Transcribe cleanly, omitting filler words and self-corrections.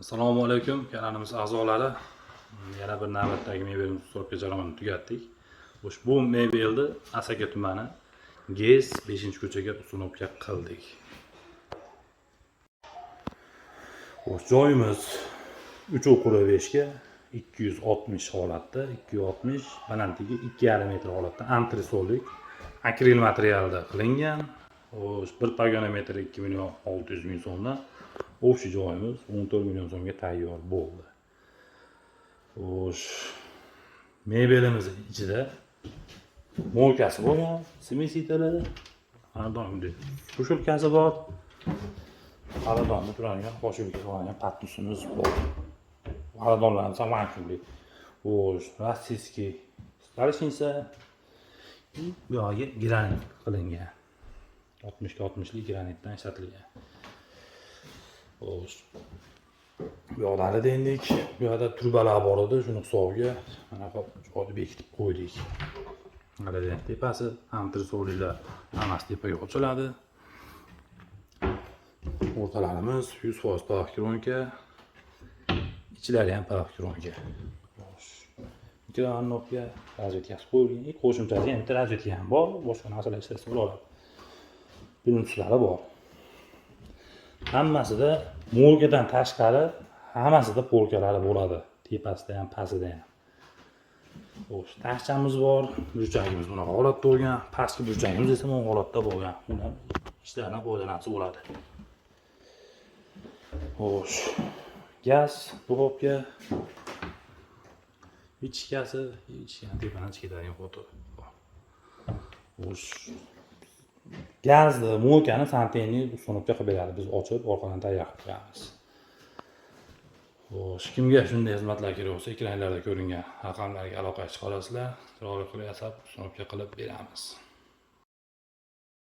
Assalomu alaykum kanalimiz a'zolari. Yana bir navbatdagi mebel sortga jarayonini tugatdik. Bu mebelni Asaka tumani GES 5-ko'chaga ustunovka qildik. Joyimiz 3.5 ga 260 holatda, 260 balandligi 2,5 metr holatda antresollik akril materialda qilingan. Bir pagonometr 2.600.000 so'mdan o'sha joyimiz 14 million so'mga tayyor bo'ldi. Mebelimiz ichida mo'lkasi bo'lgan, simisitalari, xonadonda kushulkasi bor. Xonadonda turadigan qo'shimcha bo'lgan patnusimiz bor. Xonadonlarimiz ham kunlik. Rossiyskiy stolishnica bu yoqga granit qilingan. 60-60lik granitdan ishlatilgan. Bu yoqlari dendik. Bu yoqda turbalar bor edi, shuni hisobiga mana bu joyni bekitib qo'ydik. Mana tepasi antresollar hammasi tepaga ochiladi. O'rtalarimiz 100% parkronka. Ichlari ham parkronka. Mikrofonga razvetkasi qo'yilgan. Qo'shimchasi ham bitta razvetka ham bor. Boshqa narsalar ishlasa bo'ladi. Bilimchilari bor. Hammasida mo'lkadan tashqari hammasida polkalari bo'ladi. Tepasida ham, pastida ham. Tashchamiz bor, burchagimiz bunaqa holatda bo'lgan, pastki burchagimiz esa bu holatda bo'lgan. Bundan ishlardan foydalansa bo'ladi. Gaz blokka ichkasi tepadan chiqadigan foto. Gazni, mo'lkani santenni ustunovka qilib beradi. Biz ochib, orqadan tayyor qilib qo'yamiz. Kimga shunday xizmatlar kerak bo'lsa, ekranlarda ko'ringan raqamlarga aloqa chiqarasizlar. Chiroyli qilib yasab, ustunovka qilib beramiz.